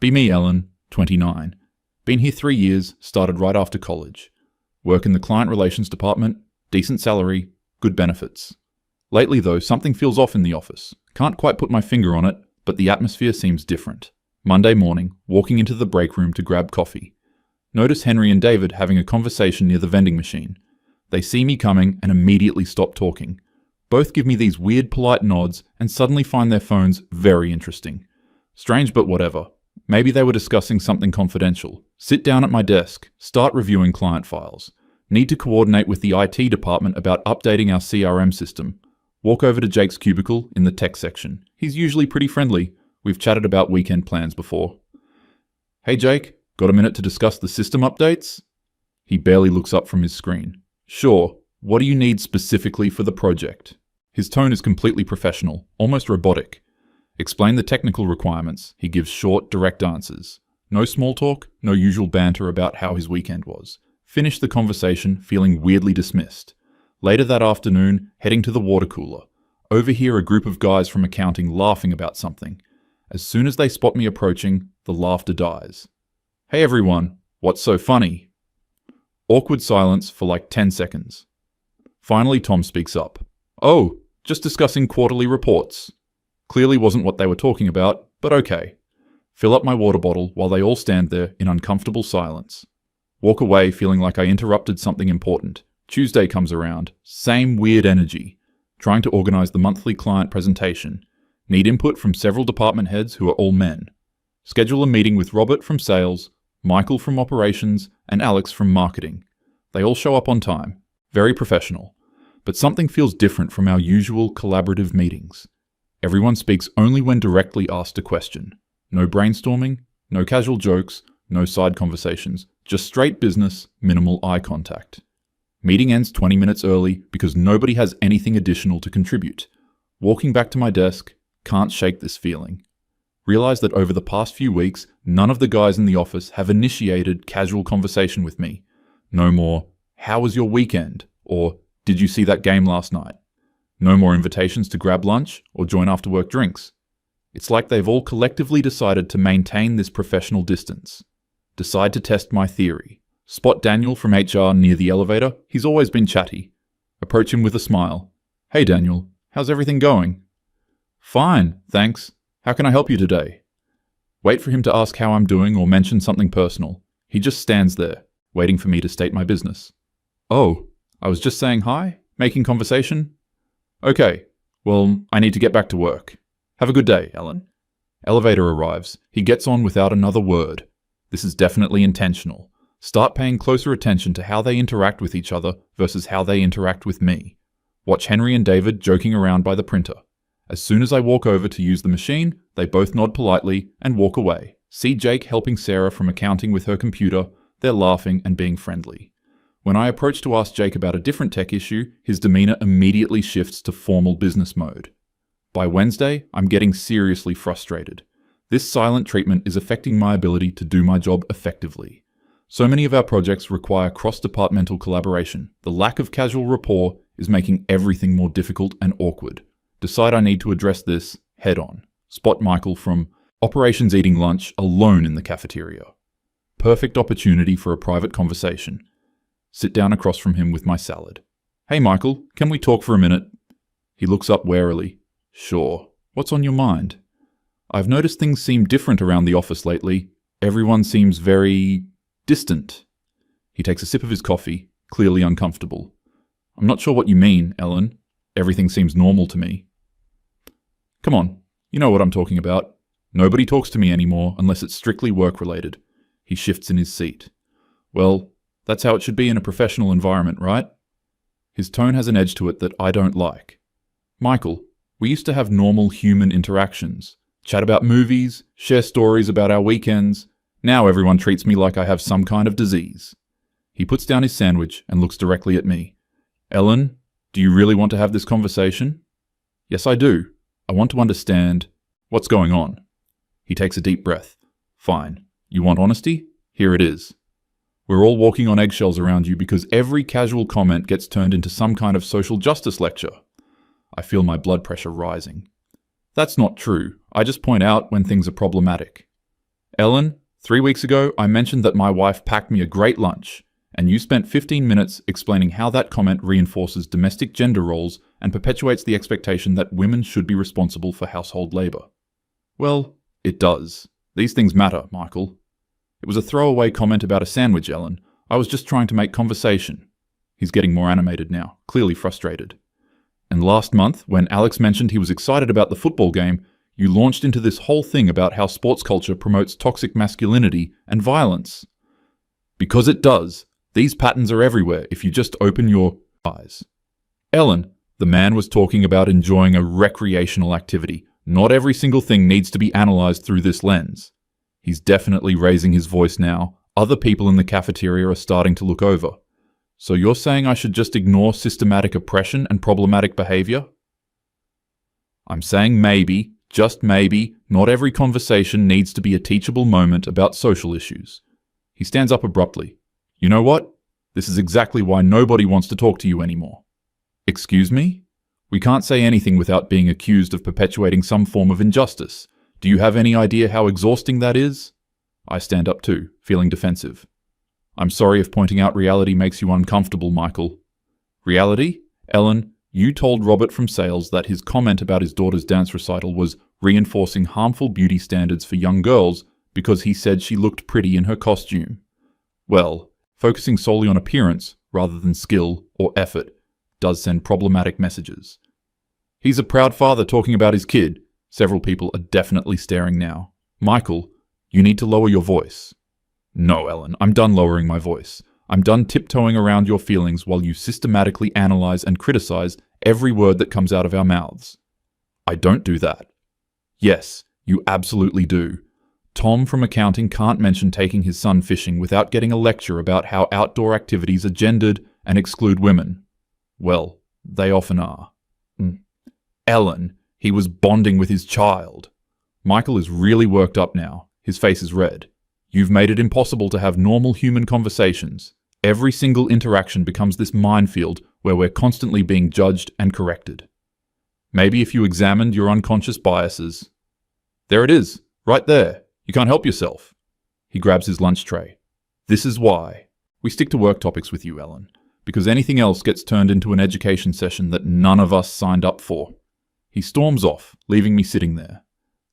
Be me, Ellen, 29. Been here 3 years, started right after college. Work in the client relations department, decent salary, good benefits. Lately though, something feels off in the office. Can't quite put my finger on it, but the atmosphere seems different. Monday morning, walking into the break room to grab coffee. Notice Henry and David having a conversation near the vending machine. They see me coming and immediately stop talking. Both give me these weird polite nods and suddenly find their phones very interesting. Strange, but whatever. Maybe they were discussing something confidential. Sit down at my desk, start reviewing client files. Need to coordinate with the IT department about updating our CRM system. Walk over to Jake's cubicle in the tech section. He's usually pretty friendly. We've chatted about weekend plans before. Hey Jake, got a minute to discuss the system updates? He barely looks up from his screen. Sure, what do you need specifically for the project? His tone is completely professional, almost robotic. Explain the technical requirements. He gives short, direct answers. No small talk, no usual banter about how his weekend was. Finish the conversation feeling weirdly dismissed. Later that afternoon, heading to the water cooler. Overhear a group of guys from accounting laughing about something. As soon as they spot me approaching, the laughter dies. Hey everyone, what's so funny? Awkward silence for like 10 seconds. Finally, Tom speaks up. Oh, just discussing quarterly reports. Clearly wasn't what they were talking about, but okay. Fill up my water bottle while they all stand there in uncomfortable silence. Walk away feeling like I interrupted something important. Tuesday comes around. Same weird energy. Trying to organize the monthly client presentation. Need input from several department heads who are all men. Schedule a meeting with Robert from sales, Michael from operations, and Alex from marketing. They all show up on time. Very professional. But something feels different from our usual collaborative meetings. Everyone speaks only when directly asked a question. No brainstorming, no casual jokes, no side conversations. Just straight business, minimal eye contact. Meeting ends 20 minutes early because nobody has anything additional to contribute. Walking back to my desk, can't shake this feeling. Realize that over the past few weeks, none of the guys in the office have initiated casual conversation with me. No more, how was your weekend? Or, did you see that game last night? No more invitations to grab lunch or join after work drinks. It's like they've all collectively decided to maintain this professional distance. Decide to test my theory. Spot Daniel from HR near the elevator. He's always been chatty. Approach him with a smile. Hey Daniel, how's everything going? Fine, thanks. How can I help you today? Wait for him to ask how I'm doing or mention something personal. He just stands there, waiting for me to state my business. Oh, I was just saying hi? Making conversation? Okay, well, I need to get back to work. Have a good day, Ellen. Elevator arrives. He gets on without another word. This is definitely intentional. Start paying closer attention to how they interact with each other versus how they interact with me. Watch Henry and David joking around by the printer. As soon as I walk over to use the machine, they both nod politely and walk away. See Jake helping Sarah from accounting with her computer. They're laughing and being friendly. When I approach to ask Jake about a different tech issue, his demeanor immediately shifts to formal business mode. By Wednesday, I'm getting seriously frustrated. This silent treatment is affecting my ability to do my job effectively. So many of our projects require cross-departmental collaboration. The lack of casual rapport is making everything more difficult and awkward. Decide I need to address this head on. Spot Michael from operations eating lunch alone in the cafeteria. Perfect opportunity for a private conversation. Sit down across from him with my salad. Hey Michael, can we talk for a minute? He looks up warily. Sure. What's on your mind? I've noticed things seem different around the office lately. Everyone seems very distant. He takes a sip of his coffee, clearly uncomfortable. I'm not sure what you mean, Ellen. Everything seems normal to me. Come on, you know what I'm talking about. Nobody talks to me anymore unless it's strictly work-related. He shifts in his seat. Well, that's how it should be in a professional environment, right? His tone has an edge to it that I don't like. Michael, we used to have normal human interactions. Chat about movies, share stories about our weekends. Now everyone treats me like I have some kind of disease. He puts down his sandwich and looks directly at me. Ellen, do you really want to have this conversation? Yes, I do. I want to understand what's going on. He takes a deep breath. Fine. You want honesty? Here it is. We're all walking on eggshells around you because every casual comment gets turned into some kind of social justice lecture. I feel my blood pressure rising. That's not true. I just point out when things are problematic. Ellen, 3 weeks ago, I mentioned that my wife packed me a great lunch, and you spent 15 minutes explaining how that comment reinforces domestic gender roles and perpetuates the expectation that women should be responsible for household labor. Well, it does. These things matter, Michael. It was a throwaway comment about a sandwich, Ellen. I was just trying to make conversation. He's getting more animated now, clearly frustrated. And last month, when Alex mentioned he was excited about the football game, you launched into this whole thing about how sports culture promotes toxic masculinity and violence. Because it does. These patterns are everywhere if you just open your eyes. Ellen, the man was talking about enjoying a recreational activity. Not every single thing needs to be analysed through this lens. He's definitely raising his voice now. Other people in the cafeteria are starting to look over. So you're saying I should just ignore systematic oppression and problematic behaviour? I'm saying maybe, just maybe, not every conversation needs to be a teachable moment about social issues. He stands up abruptly. You know what? This is exactly why nobody wants to talk to you anymore. Excuse me? We can't say anything without being accused of perpetuating some form of injustice. Do you have any idea how exhausting that is? I stand up too, feeling defensive. I'm sorry if pointing out reality makes you uncomfortable, Michael. Reality? Ellen, you told Robert from sales that his comment about his daughter's dance recital was reinforcing harmful beauty standards for young girls because he said she looked pretty in her costume. Well, focusing solely on appearance rather than skill or effort does send problematic messages. He's a proud father talking about his kid. Several people are definitely staring now. Michael, you need to lower your voice. No, Ellen, I'm done lowering my voice. I'm done tiptoeing around your feelings while you systematically analyze and criticize every word that comes out of our mouths. I don't do that. Yes, you absolutely do. Tom from accounting can't mention taking his son fishing without getting a lecture about how outdoor activities are gendered and exclude women. Well, they often are. Ellen, he was bonding with his child. Michael is really worked up now. His face is red. You've made it impossible to have normal human conversations. Every single interaction becomes this minefield where we're constantly being judged and corrected. Maybe if you examined your unconscious biases. There it is, right there. You can't help yourself. He grabs his lunch tray. This is why. We stick to work topics with you, Ellen, because anything else gets turned into an education session that none of us signed up for. He storms off, leaving me sitting there.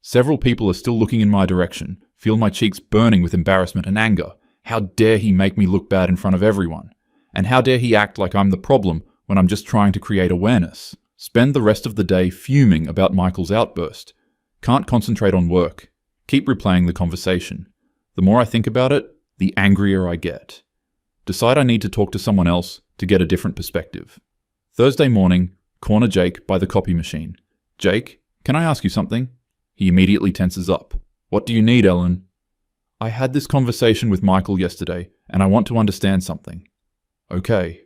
Several people are still looking in my direction, feel my cheeks burning with embarrassment and anger. How dare he make me look bad in front of everyone? And how dare he act like I'm the problem when I'm just trying to create awareness? Spend the rest of the day fuming about Michael's outburst. Can't concentrate on work. Keep replaying the conversation. The more I think about it, the angrier I get. Decide I need to talk to someone else to get a different perspective. Thursday morning, corner Jake by the copy machine. Jake, can I ask you something? He immediately tenses up. What do you need, Ellen? I had this conversation with Michael yesterday, and I want to understand something. Okay.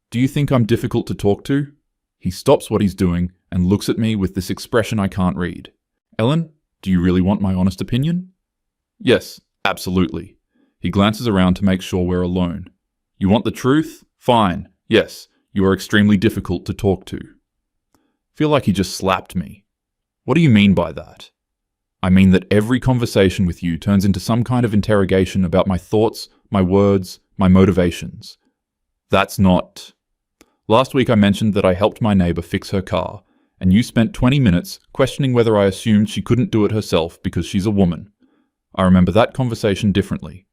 Do you think I'm difficult to talk to? He stops what he's doing and looks at me with this expression I can't read. Ellen, do you really want my honest opinion? Yes, absolutely. He glances around to make sure we're alone. You want the truth? Fine. Yes, you are extremely difficult to talk to. Feel like he just slapped me. What do you mean by that? I mean that every conversation with you turns into some kind of interrogation about my thoughts, my words, my motivations. That's not... Last week I mentioned that I helped my neighbour fix her car, and you spent 20 minutes questioning whether I assumed she couldn't do it herself because she's a woman. I remember that conversation differently.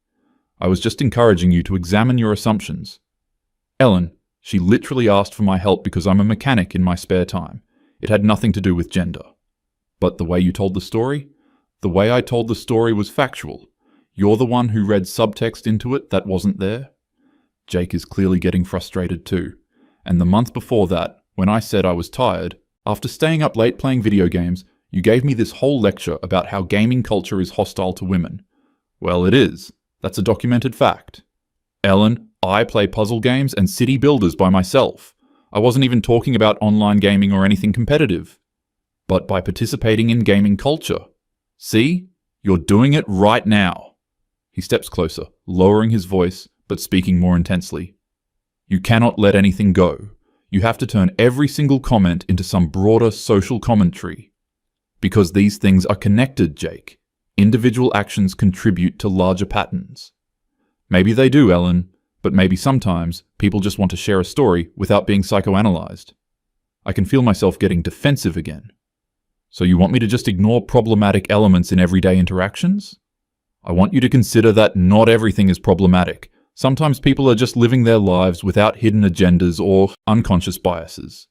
I was just encouraging you to examine your assumptions. Ellen, she literally asked for my help because I'm a mechanic in my spare time. It had nothing to do with gender. But the way you told the story? The way I told the story was factual. You're the one who read subtext into it that wasn't there. Jake is clearly getting frustrated too. And the month before that, when I said I was tired, after staying up late playing video games, you gave me this whole lecture about how gaming culture is hostile to women. Well, it is. That's a documented fact. Ellen, I play puzzle games and city builders by myself. I wasn't even talking about online gaming or anything competitive. But by participating in gaming culture. See? You're doing it right now. He steps closer, lowering his voice, but speaking more intensely. You cannot let anything go. You have to turn every single comment into some broader social commentary. Because these things are connected, Jake. individual actions contribute to larger patterns. Maybe they do, Ellen, but maybe sometimes people just want to share a story without being psychoanalyzed. I can feel myself getting defensive again. So you want me to just ignore problematic elements in everyday interactions? I want you to consider that not everything is problematic. Sometimes people are just living their lives without hidden agendas or unconscious biases.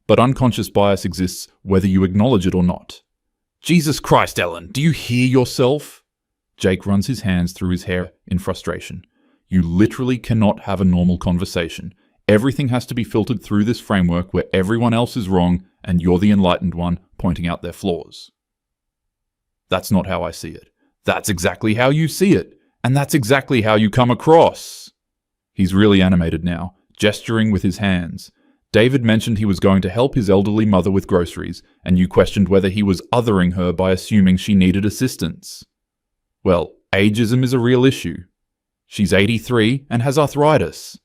But unconscious bias exists whether you acknowledge it or not. Jesus Christ, Ellen, do you hear yourself? Jake runs his hands through his hair in frustration. You literally cannot have a normal conversation. Everything has to be filtered through this framework where everyone else is wrong and you're the enlightened one pointing out their flaws. That's not how I see it. That's exactly how you see it. And that's exactly how you come across. He's really animated now, gesturing with his hands. David mentioned he was going to help his elderly mother with groceries, and you questioned whether he was othering her by assuming she needed assistance. Well, ageism is a real issue. She's 83 and has arthritis.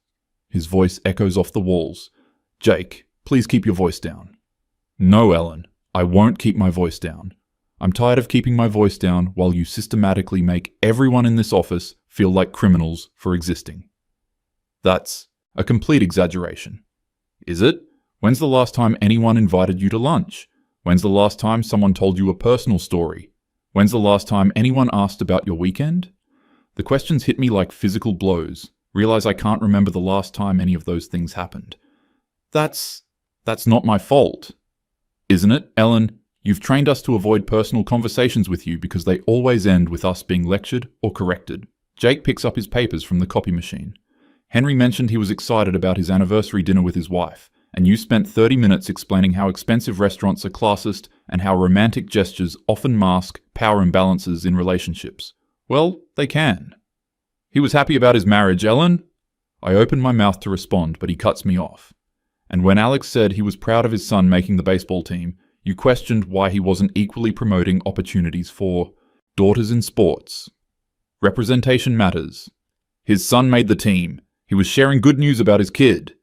His voice echoes off the walls. Jake, please keep your voice down. No, Ellen, I won't keep my voice down. I'm tired of keeping my voice down while you systematically make everyone in this office feel like criminals for existing. That's a complete exaggeration. Is it? When's the last time anyone invited you to lunch? When's the last time someone told you a personal story? When's the last time anyone asked about your weekend? The questions hit me like physical blows. Realize I can't remember the last time any of those things happened. That's not my fault. Isn't it, Ellen? You've trained us to avoid personal conversations with you because they always end with us being lectured or corrected. Jake picks up his papers from the copy machine. Henry mentioned he was excited about his anniversary dinner with his wife, and you spent 30 minutes explaining how expensive restaurants are classist and how romantic gestures often mask power imbalances in relationships. Well, they can. He was happy about his marriage, Ellen. I opened my mouth to respond, but he cuts me off. And when Alex said he was proud of his son making the baseball team, you questioned why he wasn't equally promoting opportunities for daughters in sports. Representation matters. His son made the team. He was sharing good news about his kid.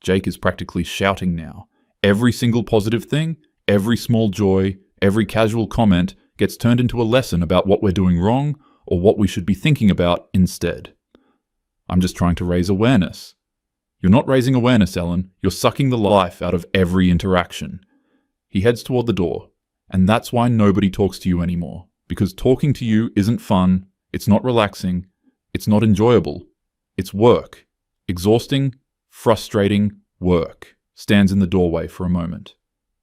Jake is practically shouting now. Every single positive thing, every small joy, every casual comment gets turned into a lesson about what we're doing wrong or what we should be thinking about instead. I'm just trying to raise awareness. You're not raising awareness, Ellen. You're sucking the life out of every interaction. He heads toward the door, and that's why nobody talks to you anymore. Because talking to you isn't fun, it's not relaxing, it's not enjoyable. It's work. Exhausting, frustrating work. Stands in the doorway for a moment.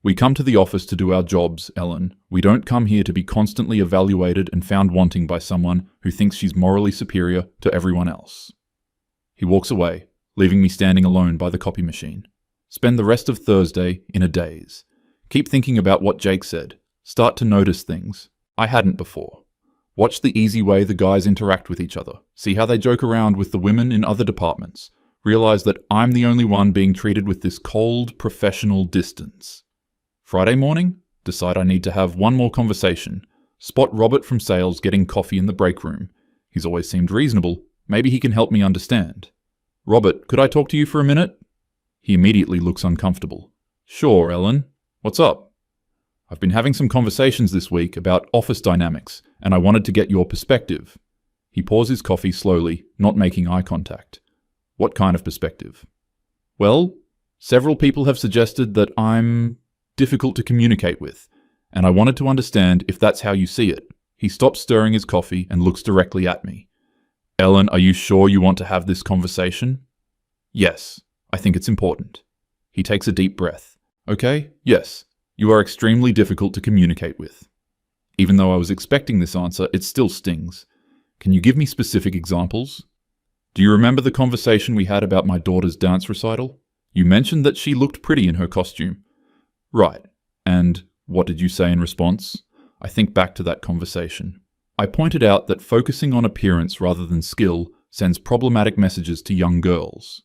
We come to the office to do our jobs, Ellen. We don't come here to be constantly evaluated and found wanting by someone who thinks she's morally superior to everyone else. He walks away, leaving me standing alone by the copy machine. Spend the rest of Thursday in a daze. Keep thinking about what Jake said. Start to notice things. I hadn't before. Watch the easy way the guys interact with each other. See how they joke around with the women in other departments. Realize that I'm the only one being treated with this cold, professional distance. Friday morning, decide I need to have one more conversation. Spot Robert from sales getting coffee in the break room. He's always seemed reasonable. Maybe he can help me understand. Robert, could I talk to you for a minute? He immediately looks uncomfortable. Sure, Ellen. What's up? I've been having some conversations this week about office dynamics, and I wanted to get your perspective. He pours his coffee slowly, not making eye contact. What kind of perspective? Well, several people have suggested that I'm difficult to communicate with, and I wanted to understand if that's how you see it. He stops stirring his coffee and looks directly at me. Ellen, are you sure you want to have this conversation? Yes, I think it's important. He takes a deep breath. Okay, yes, you are extremely difficult to communicate with. Even though I was expecting this answer, it still stings. Can you give me specific examples? Do you remember the conversation we had about my daughter's dance recital? You mentioned that she looked pretty in her costume. Right. And what did you say in response? I think back to that conversation. I pointed out that focusing on appearance rather than skill sends problematic messages to young girls.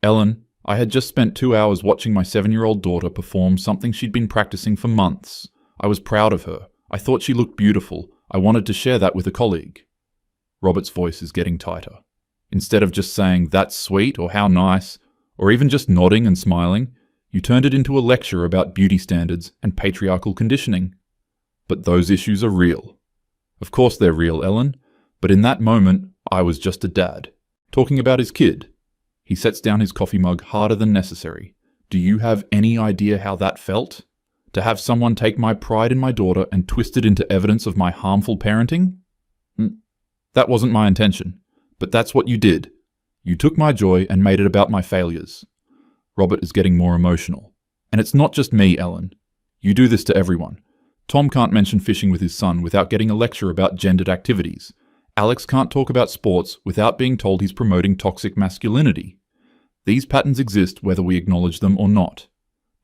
Ellen, I had just spent 2 hours watching my 7-year-old daughter perform something she'd been practicing for months. I was proud of her. I thought she looked beautiful. I wanted to share that with a colleague. Robert's voice is getting tighter. Instead of just saying, that's sweet, or how nice, or even just nodding and smiling, you turned it into a lecture about beauty standards and patriarchal conditioning. But those issues are real. Of course they're real, Ellen, but in that moment, I was just a dad, talking about his kid. He sets down his coffee mug harder than necessary. Do you have any idea how that felt? To have someone take my pride in my daughter and twist it into evidence of my harmful parenting? That wasn't my intention, but that's what you did. You took my joy and made it about my failures. Robert is getting more emotional. And it's not just me, Ellen. You do this to everyone. Tom can't mention fishing with his son without getting a lecture about gendered activities. Alex can't talk about sports without being told he's promoting toxic masculinity. These patterns exist whether we acknowledge them or not.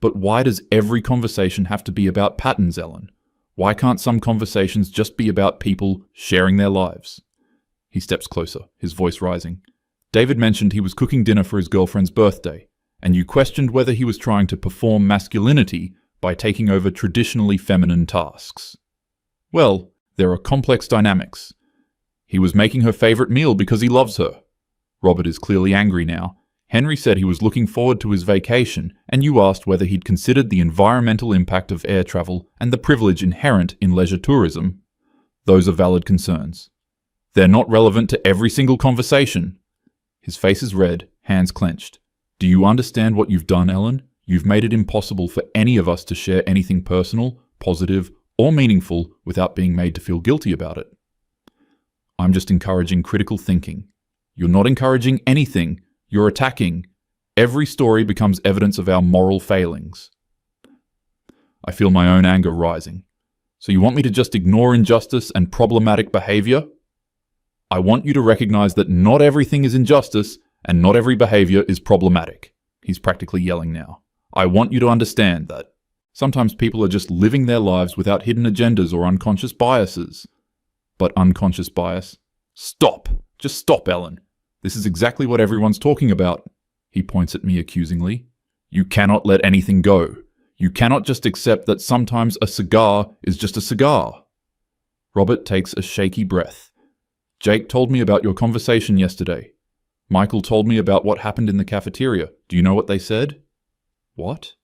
But why does every conversation have to be about patterns, Ellen? Why can't some conversations just be about people sharing their lives? He steps closer, his voice rising. David mentioned he was cooking dinner for his girlfriend's birthday, and you questioned whether he was trying to perform masculinity by taking over traditionally feminine tasks. Well, there are complex dynamics. He was making her favorite meal because he loves her. Robert is clearly angry now. Henry said he was looking forward to his vacation, and you asked whether he'd considered the environmental impact of air travel and the privilege inherent in leisure tourism. Those are valid concerns. They're not relevant to every single conversation. His face is red, hands clenched. Do you understand what you've done, Ellen? You've made it impossible for any of us to share anything personal, positive, or meaningful without being made to feel guilty about it. I'm just encouraging critical thinking. You're not encouraging anything. You're attacking. Every story becomes evidence of our moral failings. I feel my own anger rising. So you want me to just ignore injustice and problematic behavior? I want you to recognize that not everything is injustice and not every behavior is problematic. He's practically yelling now. I want you to understand that sometimes people are just living their lives without hidden agendas or unconscious biases. But unconscious bias? Stop! Just stop, Ellen. This is exactly what everyone's talking about. He points at me accusingly. You cannot let anything go. You cannot just accept that sometimes a cigar is just a cigar. Robert takes a shaky breath. Jake told me about your conversation yesterday. Michael told me about what happened in the cafeteria. Do you know what they said? What?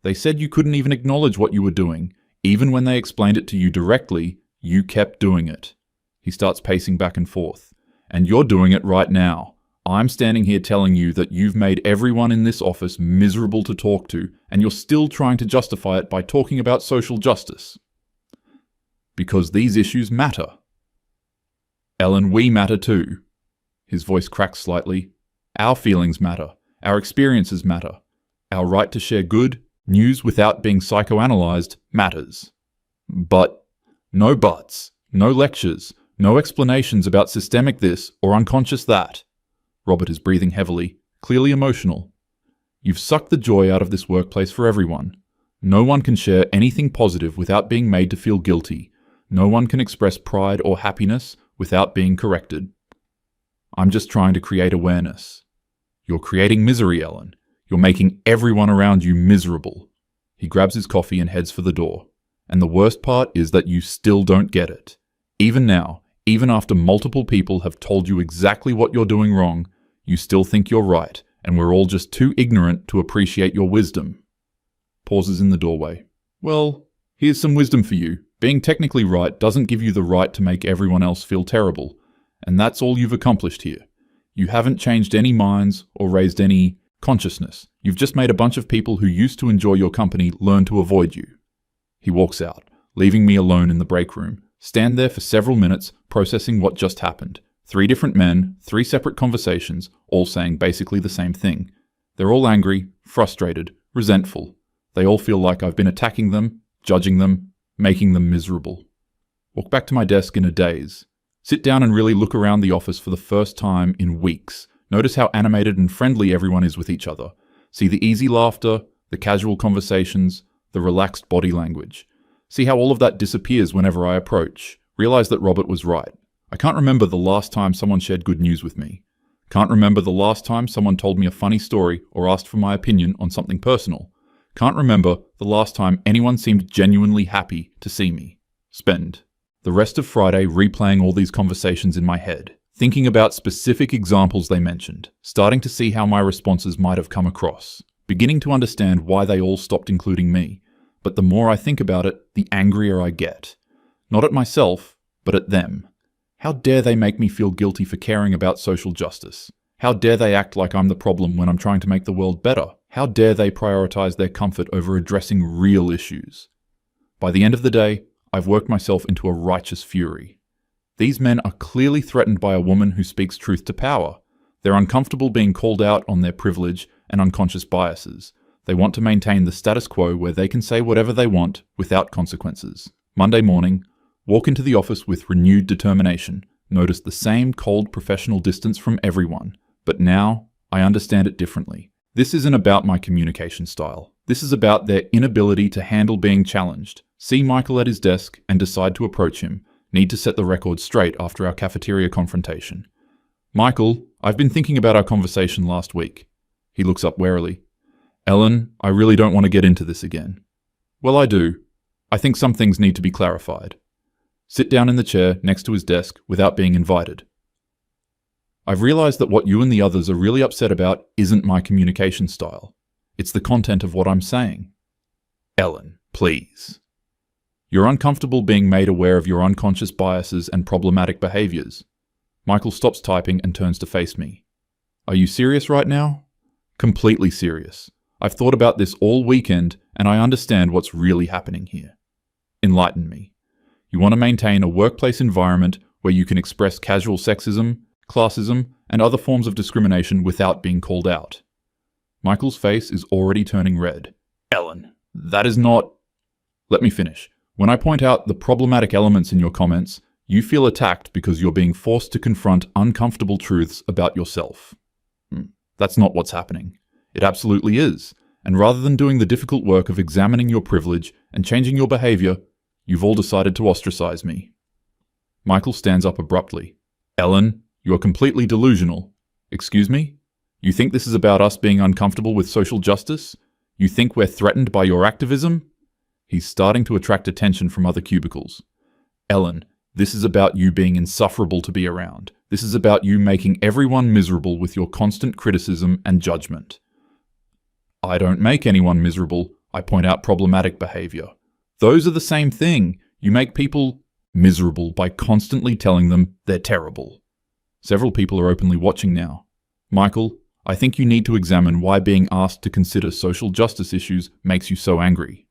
They said you couldn't even acknowledge what you were doing. Even when they explained it to you directly, you kept doing it. He starts pacing back and forth. And you're doing it right now. I'm standing here telling you that you've made everyone in this office miserable to talk to, and you're still trying to justify it by talking about social justice. Because these issues matter. Ellen, we matter too. His voice cracks slightly. Our feelings matter. Our experiences matter. Our right to share good news without being psychoanalyzed matters. But, no buts, no lectures, no explanations about systemic this or unconscious that. Robert is breathing heavily, clearly emotional. You've sucked the joy out of this workplace for everyone. No one can share anything positive without being made to feel guilty. No one can express pride or happiness without being corrected. I'm just trying to create awareness. You're creating misery, Ellen. You're making everyone around you miserable. He grabs his coffee and heads for the door. And the worst part is that you still don't get it. Even now, even after multiple people have told you exactly what you're doing wrong, you still think you're right, and we're all just too ignorant to appreciate your wisdom. Pauses in the doorway. Well, here's some wisdom for you. Being technically right doesn't give you the right to make everyone else feel terrible. And that's all you've accomplished here. You haven't changed any minds or raised any consciousness. You've just made a bunch of people who used to enjoy your company learn to avoid you. He walks out, leaving me alone in the break room. Stand there for several minutes, processing what just happened. 3 different men, 3 separate conversations, all saying basically the same thing. They're all angry, frustrated, resentful. They all feel like I've been attacking them, judging them, making them miserable. Walk back to my desk in a daze. Sit down and really look around the office for the first time in weeks. Notice how animated and friendly everyone is with each other. See the easy laughter, the casual conversations, the relaxed body language. See how all of that disappears whenever I approach. Realize that Robert was right. I can't remember the last time someone shared good news with me. Can't remember the last time someone told me a funny story or asked for my opinion on something personal. Can't remember the last time anyone seemed genuinely happy to see me. Spend the rest of Friday replaying all these conversations in my head, thinking about specific examples they mentioned, starting to see how my responses might have come across, beginning to understand why they all stopped including me. But the more I think about it, the angrier I get. Not at myself, but at them. How dare they make me feel guilty for caring about social justice? How dare they act like I'm the problem when I'm trying to make the world better? How dare they prioritize their comfort over addressing real issues? By the end of the day, I've worked myself into a righteous fury. These men are clearly threatened by a woman who speaks truth to power. They're uncomfortable being called out on their privilege and unconscious biases. They want to maintain the status quo where they can say whatever they want without consequences. Monday morning, walk into the office with renewed determination. Notice the same cold professional distance from everyone. But now, I understand it differently. This isn't about my communication style. This is about their inability to handle being challenged. See Michael at his desk and decide to approach him. Need to set the record straight after our cafeteria confrontation. Michael, I've been thinking about our conversation last week. He looks up warily. Ellen, I really don't want to get into this again. Well, I do. I think some things need to be clarified. Sit down in the chair next to his desk without being invited. I've realized that what you and the others are really upset about isn't my communication style. It's the content of what I'm saying. Ellen, please. You're uncomfortable being made aware of your unconscious biases and problematic behaviors. Michael stops typing and turns to face me. Are you serious right now? Completely serious. I've thought about this all weekend and I understand what's really happening here. Enlighten me. You want to maintain a workplace environment where you can express casual sexism, classism, and other forms of discrimination without being called out. Michael's face is already turning red. Ellen, that is not... Let me finish. When I point out the problematic elements in your comments, you feel attacked because you're being forced to confront uncomfortable truths about yourself. That's not what's happening. It absolutely is. And rather than doing the difficult work of examining your privilege and changing your behavior, you've all decided to ostracize me. Michael stands up abruptly. Ellen, you are completely delusional. Excuse me? You think this is about us being uncomfortable with social justice? You think we're threatened by your activism? He's starting to attract attention from other cubicles. Ellen, this is about you being insufferable to be around. This is about you making everyone miserable with your constant criticism and judgment. I don't make anyone miserable. I point out problematic behavior. Those are the same thing. You make people miserable by constantly telling them they're terrible. Several people are openly watching now. Michael, I think you need to examine why being asked to consider social justice issues makes you so angry.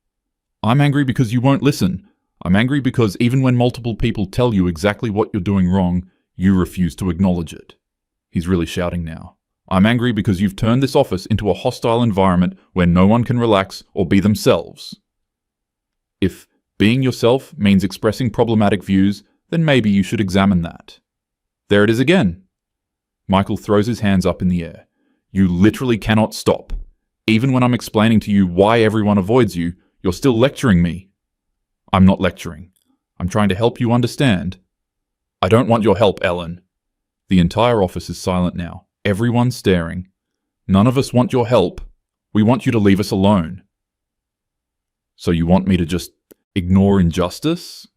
I'm angry because you won't listen. I'm angry because even when multiple people tell you exactly what you're doing wrong, you refuse to acknowledge it. He's really shouting now. I'm angry because you've turned this office into a hostile environment where no one can relax or be themselves. If being yourself means expressing problematic views, then maybe you should examine that. There it is again. Michael throws his hands up in the air. You literally cannot stop. Even when I'm explaining to you why everyone avoids you, you're still lecturing me. I'm not lecturing. I'm trying to help you understand. I don't want your help, Ellen. The entire office is silent now. Everyone's staring. None of us want your help. We want you to leave us alone. So you want me to just ignore injustice?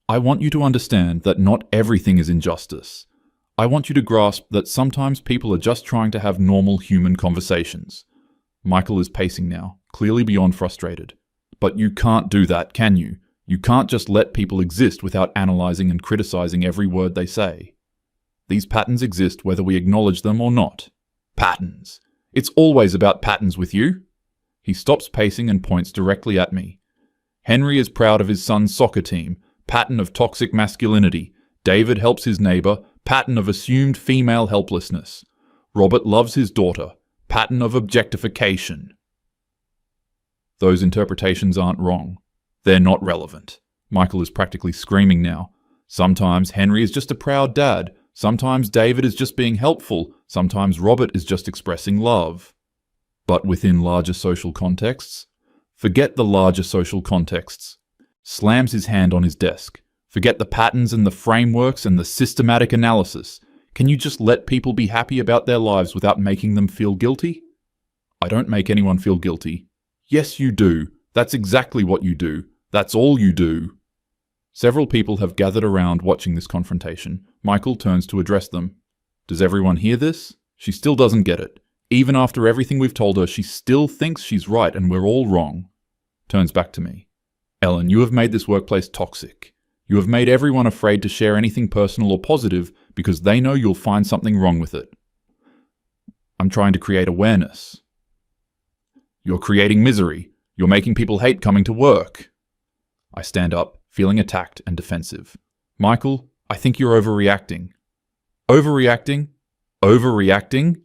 I want you to understand that not everything is injustice. I want you to grasp that sometimes people are just trying to have normal human conversations. Michael is pacing now, clearly beyond frustrated. But you can't do that, can you? You can't just let people exist without analyzing and criticizing every word they say. These patterns exist whether we acknowledge them or not. Patterns. It's always about patterns with you. He stops pacing and points directly at me. Henry is proud of his son's soccer team. Pattern of toxic masculinity. David helps his neighbor. Pattern of assumed female helplessness. Robert loves his daughter. Pattern of objectification. Those interpretations aren't wrong. They're not relevant. Michael is practically screaming now. Sometimes Henry is just a proud dad. Sometimes David is just being helpful. Sometimes Robert is just expressing love. But within larger social contexts? Forget the larger social contexts. Slams his hand on his desk. Forget the patterns and the frameworks and the systematic analysis. Can you just let people be happy about their lives without making them feel guilty? I don't make anyone feel guilty. Yes, you do. That's exactly what you do. That's all you do. Several people have gathered around watching this confrontation. Michael turns to address them. Does everyone hear this? She still doesn't get it. Even after everything we've told her, she still thinks she's right and we're all wrong. Turns back to me. Ellen, you have made this workplace toxic. You have made everyone afraid to share anything personal or positive because they know you'll find something wrong with it. I'm trying to create awareness. You're creating misery. You're making people hate coming to work. I stand up, feeling attacked and defensive. Michael, I think you're overreacting. Overreacting? Overreacting?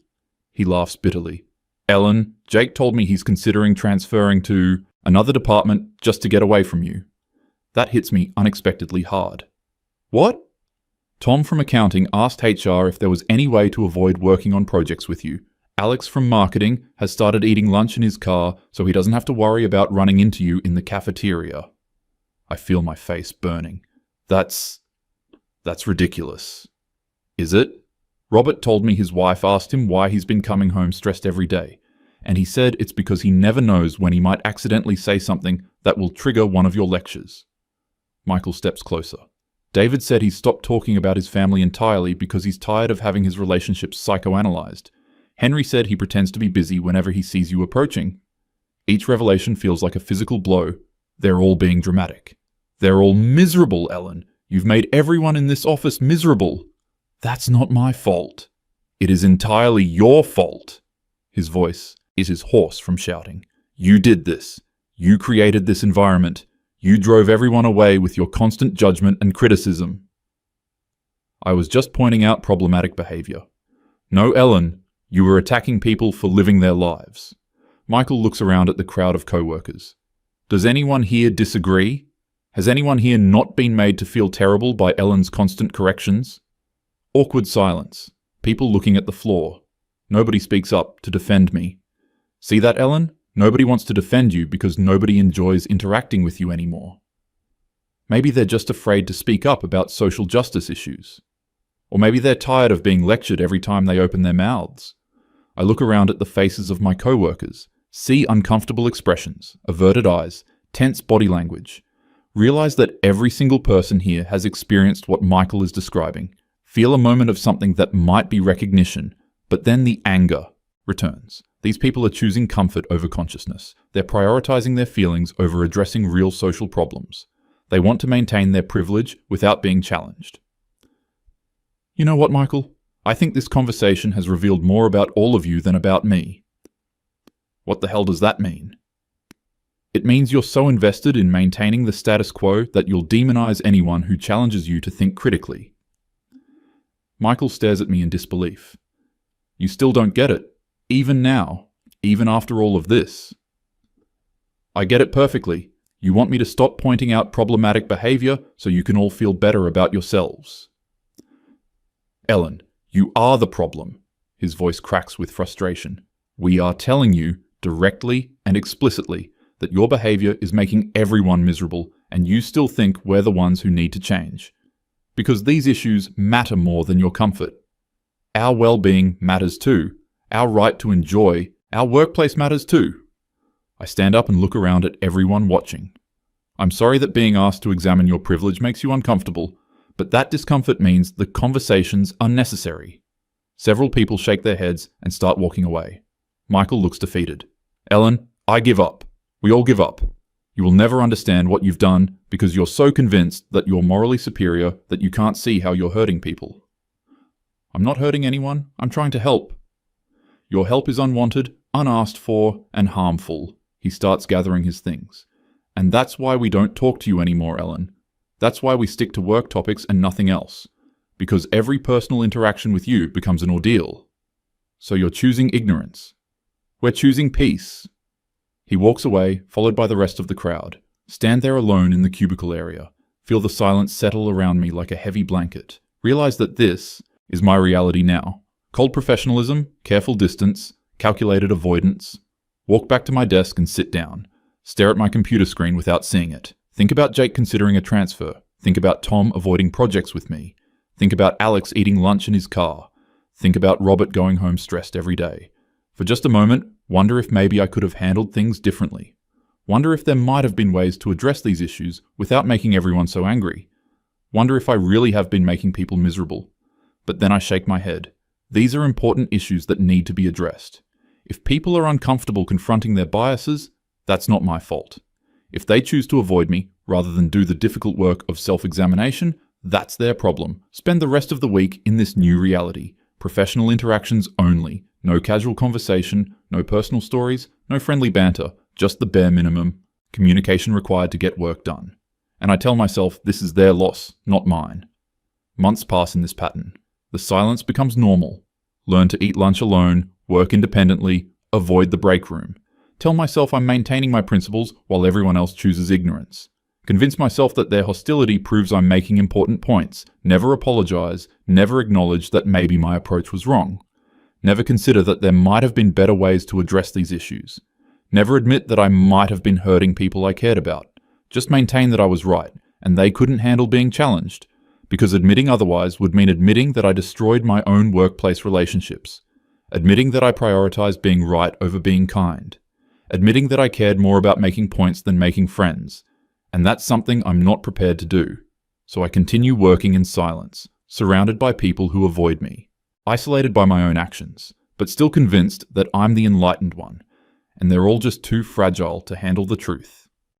He laughs bitterly. Ellen, Jake told me he's considering transferring to another department just to get away from you. That hits me unexpectedly hard. What? Tom from accounting asked HR if there was any way to avoid working on projects with you. Alex from marketing has started eating lunch in his car so he doesn't have to worry about running into you in the cafeteria. I feel my face burning. That's ridiculous. Is it? Robert told me his wife asked him why he's been coming home stressed every day, and he said it's because he never knows when he might accidentally say something that will trigger one of your lectures. Michael steps closer. David said he's stopped talking about his family entirely because he's tired of having his relationships psychoanalyzed. Henry said he pretends to be busy whenever he sees you approaching. Each revelation feels like a physical blow. They're all being dramatic. They're all miserable, Ellen. You've made everyone in this office miserable. That's not my fault. It is entirely your fault. His voice is hoarse from shouting. You did this. You created this environment. You drove everyone away with your constant judgment and criticism. I was just pointing out problematic behavior. No, Ellen, you were attacking people for living their lives. Michael looks around at the crowd of co-workers. Does anyone here disagree? Has anyone here not been made to feel terrible by Ellen's constant corrections? Awkward silence. People looking at the floor. Nobody speaks up to defend me. See that, Ellen? Nobody wants to defend you because nobody enjoys interacting with you anymore. Maybe they're just afraid to speak up about social justice issues. Or maybe they're tired of being lectured every time they open their mouths. I look around at the faces of my co-workers, see uncomfortable expressions, averted eyes, tense body language. Realize that every single person here has experienced what Michael is describing. Feel a moment of something that might be recognition, but then the anger returns. These people are choosing comfort over consciousness. They're prioritizing their feelings over addressing real social problems. They want to maintain their privilege without being challenged. You know what, Michael? I think this conversation has revealed more about all of you than about me. What the hell does that mean? It means you're so invested in maintaining the status quo that you'll demonize anyone who challenges you to think critically. Michael stares at me in disbelief. You still don't get it, even now, even after all of this. I get it perfectly. You want me to stop pointing out problematic behavior so you can all feel better about yourselves. Ellen, you are the problem. His voice cracks with frustration. We are telling you, directly and explicitly, that your behavior is making everyone miserable, and you still think we're the ones who need to change. Because these issues matter more than your comfort. Our well-being matters too. Our right to enjoy, our workplace matters too. I stand up and look around at everyone watching. I'm sorry that being asked to examine your privilege makes you uncomfortable, but that discomfort means the conversations are necessary. Several people shake their heads and start walking away. Michael looks defeated. Ellen, I give up. We all give up. You will never understand what you've done because you're so convinced that you're morally superior that you can't see how you're hurting people. I'm not hurting anyone. I'm trying to help. Your help is unwanted, unasked for, and harmful. He starts gathering his things. And that's why we don't talk to you anymore, Ellen. That's why we stick to work topics and nothing else. Because every personal interaction with you becomes an ordeal. So you're choosing ignorance. We're choosing peace. He walks away, followed by the rest of the crowd. Stand there alone in the cubicle area. Feel the silence settle around me like a heavy blanket. Realize that this is my reality now. Cold professionalism, careful distance, calculated avoidance. Walk back to my desk and sit down. Stare at my computer screen without seeing it. Think about Jake considering a transfer. Think about Tom avoiding projects with me. Think about Alex eating lunch in his car. Think about Robert going home stressed every day. For just a moment, wonder if maybe I could have handled things differently. Wonder if there might have been ways to address these issues without making everyone so angry. Wonder if I really have been making people miserable. But then I shake my head. These are important issues that need to be addressed. If people are uncomfortable confronting their biases, that's not my fault. If they choose to avoid me, rather than do the difficult work of self-examination, that's their problem. Spend the rest of the week in this new reality. Professional interactions only. No casual conversation, no personal stories, no friendly banter, just the bare minimum. Communication required to get work done. And I tell myself this is their loss, not mine. Months pass in this pattern. The silence becomes normal. Learn to eat lunch alone, work independently, avoid the break room. Tell myself I'm maintaining my principles while everyone else chooses ignorance. Convince myself that their hostility proves I'm making important points. Never apologize, never acknowledge that maybe my approach was wrong. Never consider that there might have been better ways to address these issues. Never admit that I might have been hurting people I cared about. Just maintain that I was right, and they couldn't handle being challenged. Because admitting otherwise would mean admitting that I destroyed my own workplace relationships. Admitting that I prioritized being right over being kind. Admitting that I cared more about making points than making friends. And that's something I'm not prepared to do. So I continue working in silence, surrounded by people who avoid me. Isolated by my own actions, but still convinced that I'm the enlightened one, and they're all just too fragile to handle the truth.